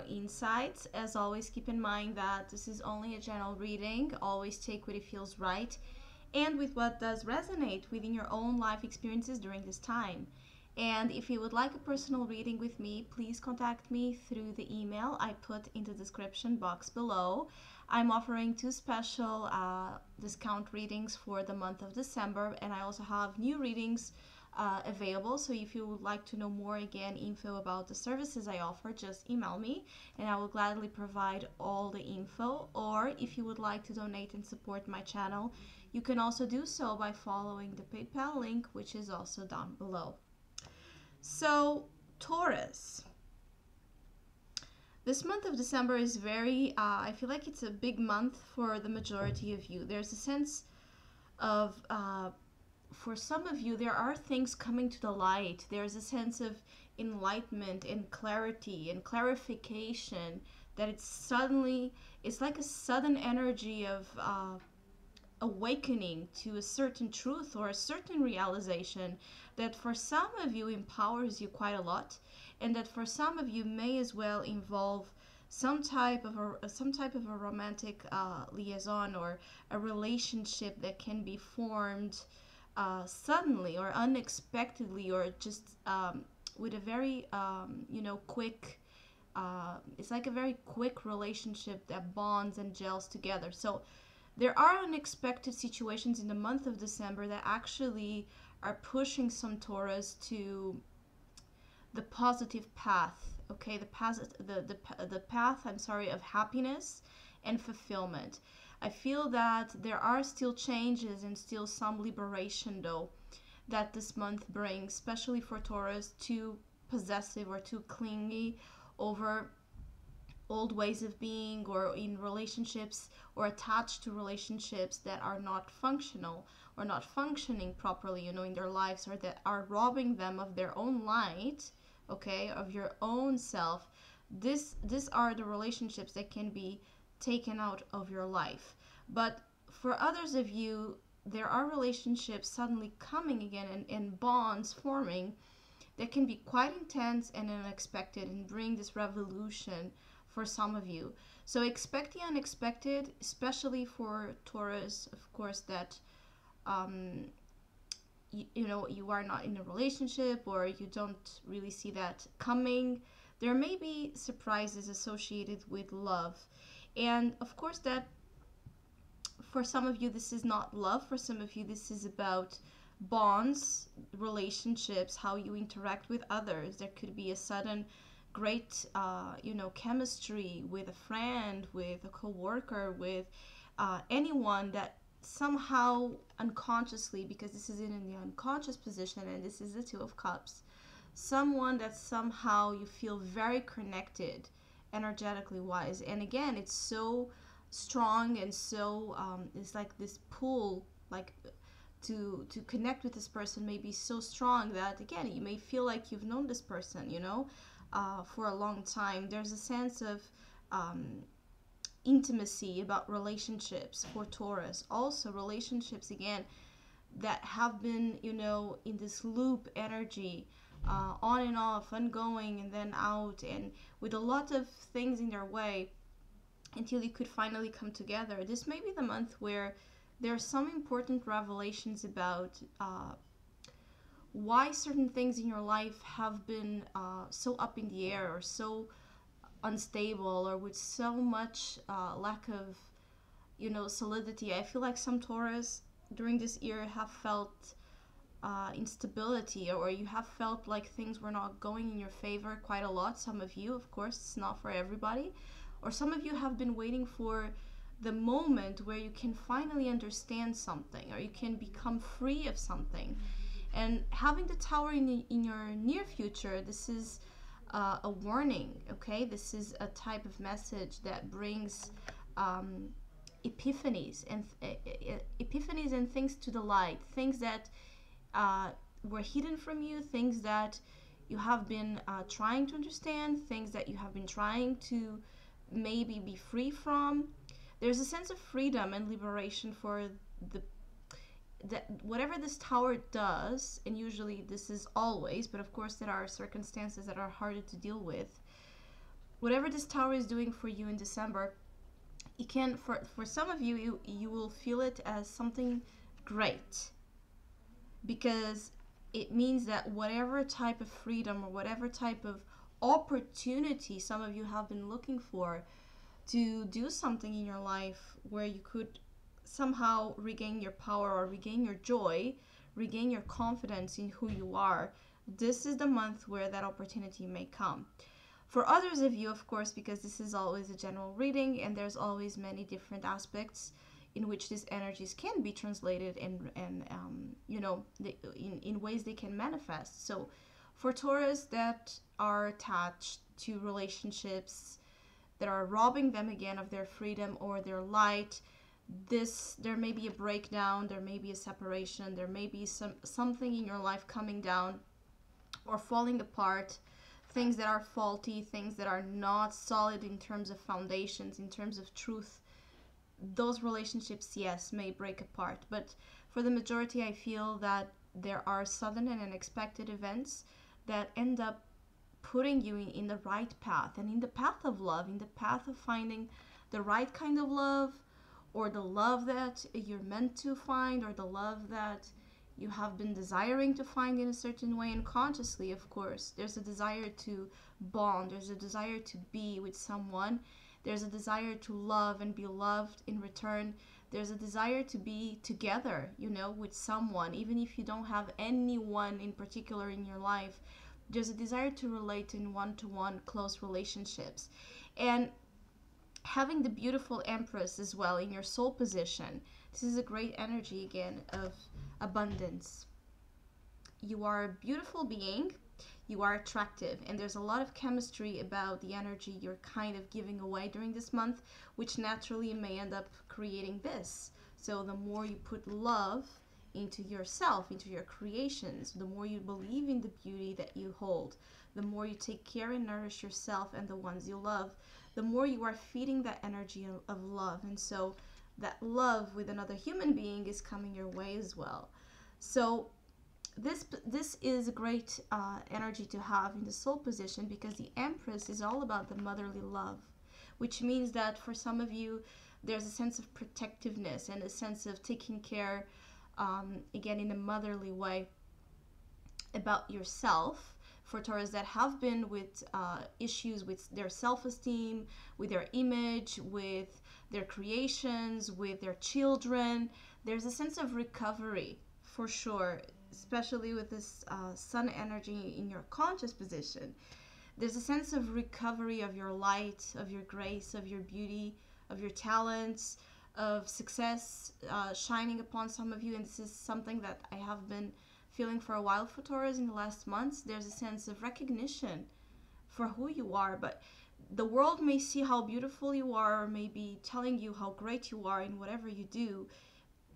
insights. As always, keep in mind that this is only a general reading. Always take what it feels right and with what does resonate within your own life experiences during this time. And if you would like a personal reading with me, please contact me through the email I put in the description box below. I'm offering two special discount readings for the month of December, and I also have new readings available. So if you would like to know more, again, info about the services I offer, just email me and I will gladly provide all the info. Or if you would like to donate and support my channel, you can also do so by following the PayPal link, which is also down below. So, Taurus. This month of December is very, I feel like it's a big month for the majority of you. There's a sense of, for some of you, there are things coming to the light. There's a sense of enlightenment and clarity and clarification that it's like a sudden energy of awakening to a certain truth or a certain realization that for some of you empowers you quite a lot, and that for some of you may as well involve some type of a romantic liaison or a relationship that can be formed suddenly or unexpectedly, or just with a very quick. It's like a very quick relationship that bonds and gels together. So there are unexpected situations in the month of December that actually are pushing some Taurus to the positive path, okay? The path, of happiness and fulfillment. I feel that there are still changes and still some liberation, though, that this month brings, especially for Taurus, too possessive or too clingy over old ways of being, or in relationships or attached to relationships that are not functional or not functioning properly, in their lives, or that are robbing them of their own light, okay, of your own self. These are the relationships that can be taken out of your life. But for others of you, there are relationships suddenly coming again, and bonds forming that can be quite intense and unexpected and bring this revolution for some of you. So expect the unexpected, especially for Taurus, of course, that you are not in a relationship, or you don't really see that coming. There may be surprises associated with love, and of course that for some of you this is not love. For some of you this is about bonds, relationships, how you interact with others. There could be a sudden great chemistry with a friend, with a co-worker, with anyone that somehow unconsciously, because this is in the unconscious position and this is the Two of Cups, someone that somehow you feel very connected energetically wise. And again, it's so strong, and so it's like this pull, like to connect with this person may be so strong that again you may feel like you've known this person for a long time. There's a sense of intimacy about relationships for Taurus. Also relationships again that have been in this loop energy, on and off, ongoing and then out, and with a lot of things in their way until you could finally come together. This may be the month where there are some important revelations about why certain things in your life have been so up in the air, or so unstable, or with so much lack of solidity. I feel like some Taurus during this year have felt instability, or you have felt like things were not going in your favor quite a lot. Some of you, of course, it's not for everybody. Or some of you have been waiting for the moment where you can finally understand something, or you can become free of something. And having the Tower in your near future, this is a warning, okay? This is a type of message that brings epiphanies and things to the light, things that were hidden from you, things that you have been trying to understand, things that you have been trying to maybe be free from. There's a sense of freedom and liberation for that whatever this Tower does, and usually this is always, but of course there are circumstances that are harder to deal with. whatever this tower is doing for you in December, it can, for some of you, you will feel it as something great, because it means that whatever type of freedom or whatever type of opportunity some of you have been looking for to do something in your life where you could somehow regain your power or regain your joy, regain your confidence in who you are, this is the month where that opportunity may come. For others of you, of course, because this is always a general reading and there's always many different aspects in which these energies can be translated and in ways they can manifest. So for Taurus that are attached to relationships that are robbing them again of their freedom or their light, there may be a breakdown, there may be a separation, there may be something in your life coming down or falling apart, things that are faulty, things that are not solid in terms of foundations, in terms of truth. Those relationships, yes, may break apart, but for the majority, I feel that there are sudden and unexpected events that end up putting you in the right path, and in the path of love, in the path of finding the right kind of love, or the love that you're meant to find, or the love that you have been desiring to find in a certain way. And consciously, of course, there's a desire to bond, there's a desire to be with someone, there's a desire to love and be loved in return, there's a desire to be together, with someone, even if you don't have anyone in particular in your life. There's a desire to relate in one-to-one close relationships. And having the beautiful Empress as well in your soul position, this is a great energy again of abundance. You are a beautiful being, you are attractive, and there's a lot of chemistry about the energy you're kind of giving away during this month, which naturally may end up creating this. So the more you put love into yourself, into your creations, the more you believe in the beauty that you hold, the more you take care and nourish yourself and the ones you love, the more you are feeding that energy of love. And so that love with another human being is coming your way as well. So this is a great energy to have in the soul position, because the Empress is all about the motherly love, which means that for some of you, there's a sense of protectiveness and a sense of taking care, again, in a motherly way about yourself. For Taurus that have been with issues with their self-esteem, with their image, with their creations, with their children, there's a sense of recovery for sure, especially with this sun energy in your conscious position. There's a sense of recovery of your light, of your grace, of your beauty, of your talents, of success shining upon some of you. And this is something that I have been feeling for a while for Taurus in the last months. There's a sense of recognition for who you are, but the world may see how beautiful you are, or may be telling you how great you are in whatever you do.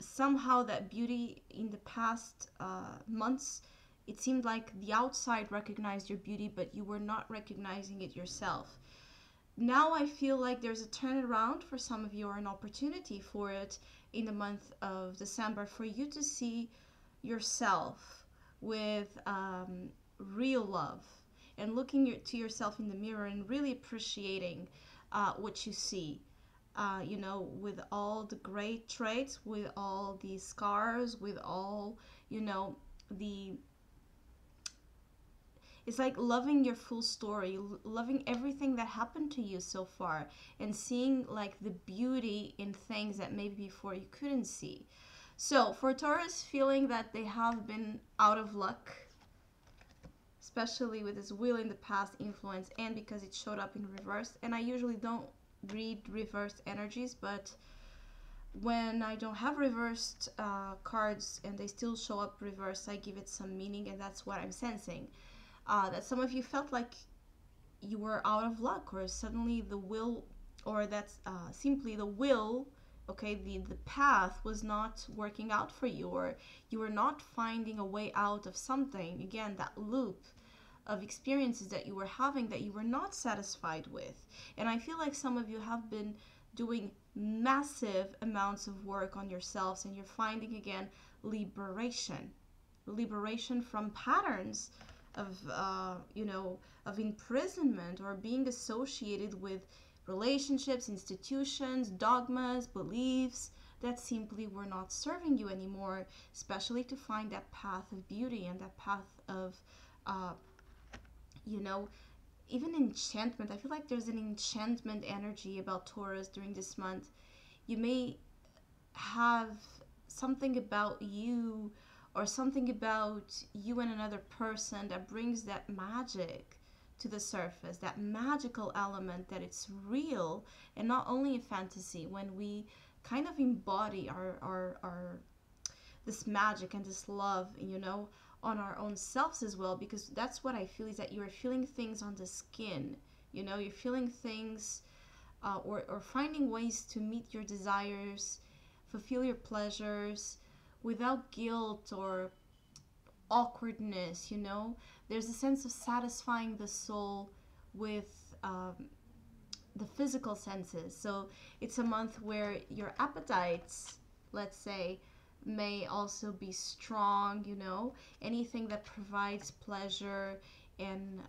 Somehow that beauty in the past months, it seemed like the outside recognized your beauty, but you were not recognizing it yourself. Now I feel like there's a turnaround for some of you, or an opportunity for it in the month of December, for you to see yourself with real love, and looking to yourself in the mirror and really appreciating what you see, with all the great traits, with all the scars, with all, it's like loving your full story, loving everything that happened to you so far, and seeing like the beauty in things that maybe before you couldn't see. So for Taurus, feeling that they have been out of luck, especially with this wheel in the past influence, and because it showed up in reverse, and I usually don't read reversed energies, but when I don't have reversed cards and they still show up reversed, I give it some meaning, and that's what I'm sensing. That some of you felt like you were out of luck, or suddenly the will, or that's simply the will, okay, the path was not working out for you, or you were not finding a way out of something. Again, that loop of experiences that you were having that you were not satisfied with. And I feel like some of you have been doing massive amounts of work on yourselves, and you're finding again liberation from patterns of imprisonment, or being associated with relationships, institutions, dogmas, beliefs that simply were not serving you anymore, especially to find that path of beauty and that path of, uh, you know, even enchantment. I feel like there's an enchantment energy about Taurus during this month. You may have something about you, or something about you and another person, that brings that magic to the surface, that magical element, that it's real and not only a fantasy. When we kind of embody our this magic and this love, on our own selves as well, because that's what I feel, is that you're feeling things on the skin. You're feeling things, or finding ways to meet your desires, fulfill your pleasures without guilt or awkwardness. There's a sense of satisfying the soul with, the physical senses. So it's a month where your appetites, let's say, may also be strong. Anything that provides pleasure and,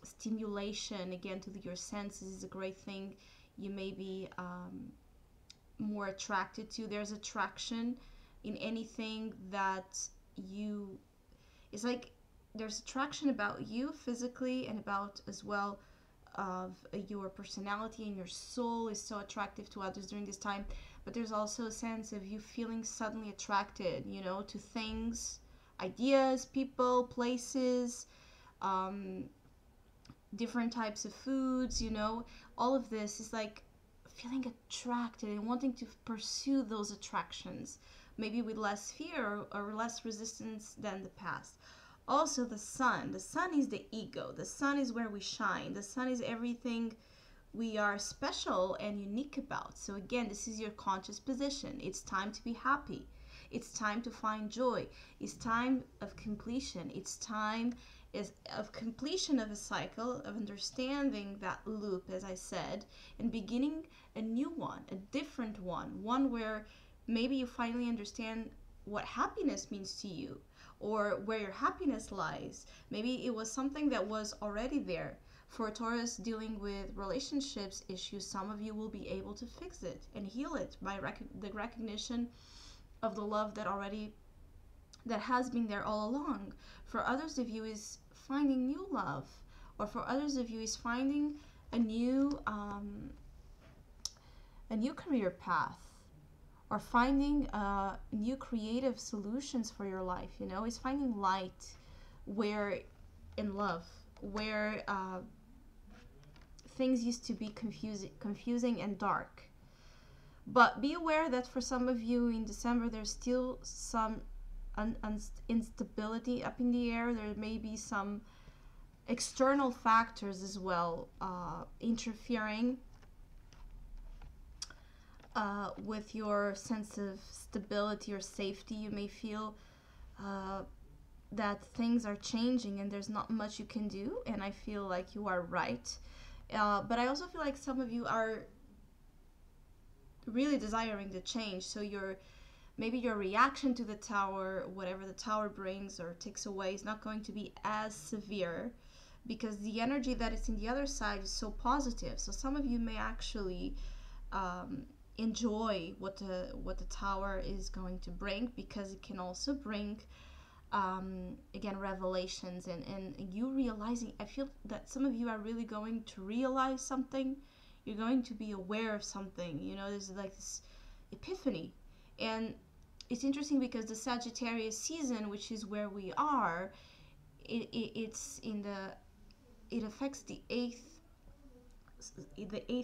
stimulation again to your senses is a great thing. You may be, more attracted to. There's attraction in anything that you, it's like there's attraction about you physically, and about as well of your personality, and your soul is so attractive to others during this time. But there's also a sense of you feeling suddenly attracted, to things, ideas, people, places, um, different types of foods. All of this is like feeling attracted and wanting to pursue those attractions, maybe with less fear, or less resistance than the past. Also, the sun. The sun is the ego. The sun is where we shine. The sun is everything we are special and unique about. So again, this is your conscious position. It's time to be happy. It's time to find joy. It's time of completion. It's time is of completion of a cycle, of understanding that loop, as I said, and beginning a new one, a different one where maybe you finally understand what happiness means to you, or where your happiness lies. Maybe it was something that was already there. For Taurus dealing with relationships issues, some of you will be able to fix it and heal it by the recognition of the love that has been there all along. For others of you is finding new love, or for others of you is finding a new career path, or finding new creative solutions for your life. Is finding light where in love, where things used to be confusing and dark. But be aware that for some of you in December, there's still some instability up in the air. There may be some external factors as well interfering with your sense of stability or safety. You may feel that things are changing and there's not much you can do, and I feel like you are right. But I also feel like some of you are really desiring the change. So maybe your reaction to the tower, whatever the tower brings or takes away, is not going to be as severe, because the energy that is in the other side is so positive. So some of you may actually enjoy what the tower is going to bring, because it can also bring again revelations and you realizing. I feel that some of you are really going to realize something. You're going to be aware of something. There's like this epiphany. And it's interesting because the Sagittarius season, which is where we are, it affects the eighth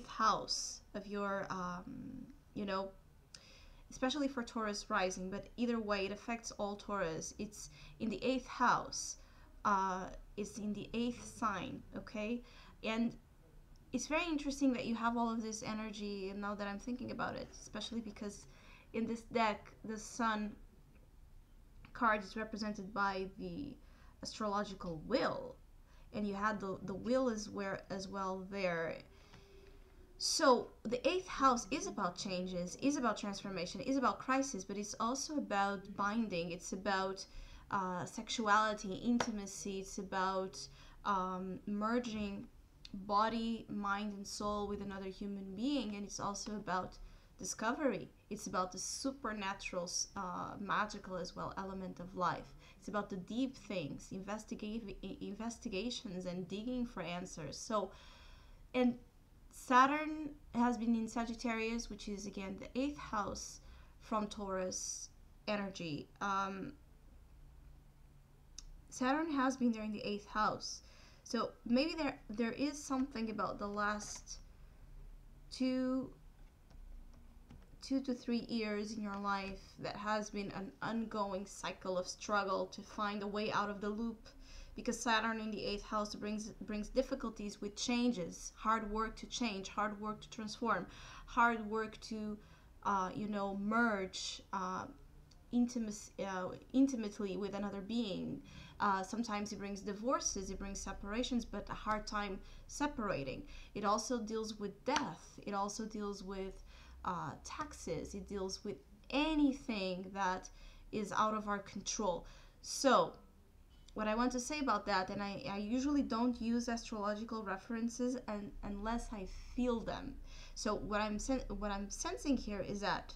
house of your especially for Taurus rising, but either way it affects all Taurus. It's in the eighth house. It's in the eighth sign, okay? And it's very interesting that you have all of this energy, and now that I'm thinking about it, especially because in this deck, the Sun card is represented by the astrological wheel, and you had the wheel as well there. So the eighth house is about changes, is about transformation, is about crisis, but it's also about binding. It's about sexuality, intimacy. It's about merging body, mind, and soul with another human being. And it's also about discovery. It's about the supernatural, magical as well element of life. It's about the deep things, investigations, and digging for answers. So, and Saturn has been in Sagittarius, which is again the eighth house from Taurus energy. Saturn has been there in the eighth house. So maybe there is something about the last two to 3 years in your life that has been an ongoing cycle of struggle to find a way out of the loop, because Saturn in the eighth house brings difficulties with changes, hard work to change, hard work to transform, hard work to merge intimately with another being. Sometimes it brings divorces, it brings separations, but a hard time separating. It also deals with death. It also deals with taxes. It deals with anything that is out of our control. So what I want to say about that, and I usually don't use astrological references unless I feel them. So what I'm sensing here is that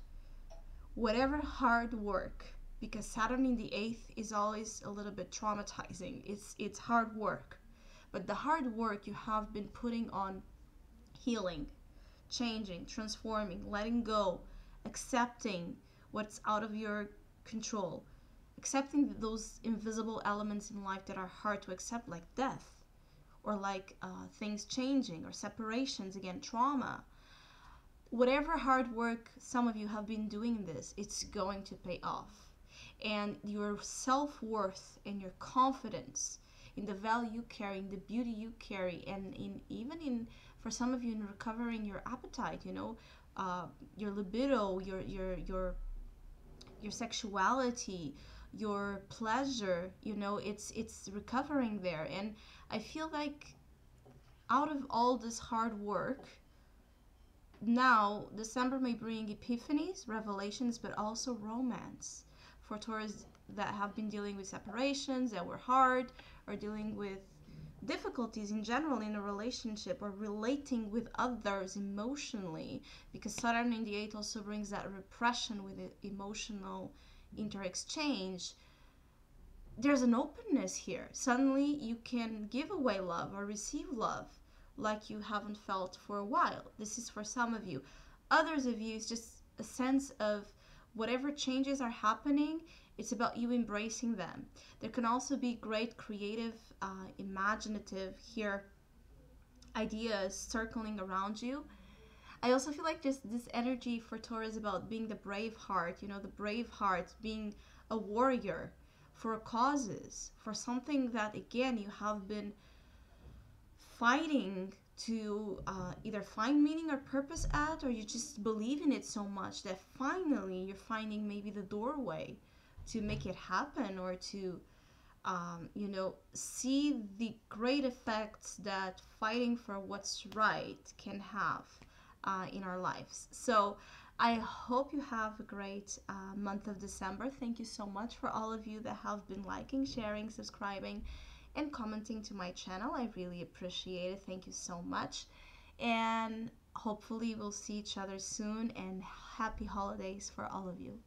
whatever hard work, because Saturn in the eighth is always a little bit traumatizing. It's hard work, but the hard work you have been putting on healing, changing, transforming, letting go, accepting what's out of your control, accepting those invisible elements in life that are hard to accept, like death, or like things changing, or separations, again, trauma. Whatever hard work some of you have been doing this, it's going to pay off. And your self-worth and your confidence in the value you carry, in the beauty you carry, and even for some of you, in recovering your appetite, your libido, your sexuality, your pleasure, it's recovering there. And I feel like out of all this hard work, now December may bring epiphanies, revelations, but also romance for Taurus that have been dealing with separations that were hard, or dealing with difficulties in general in a relationship, or relating with others emotionally, because Saturn in the 8th also brings that repression with it, emotional inter-exchange. There's an openness here. Suddenly you can give away love or receive love like you haven't felt for a while. This is for some of you. Others of you, it's just a sense of whatever changes are happening, it's about you embracing them. There can also be great creative, imaginative here ideas circling around you. I also feel like this energy for Taurus is about being the Braveheart, the Braveheart, being a warrior for causes, for something that, again, you have been fighting to either find meaning or purpose at, or you just believe in it so much that finally you're finding maybe the doorway to make it happen, or to see the great effects that fighting for what's right can have in our lives. So I hope you have a great month of December. Thank you so much for all of you that have been liking, sharing, subscribing, and commenting to my channel. I really appreciate it. Thank you so much. And hopefully we'll see each other soon, and happy holidays for all of you.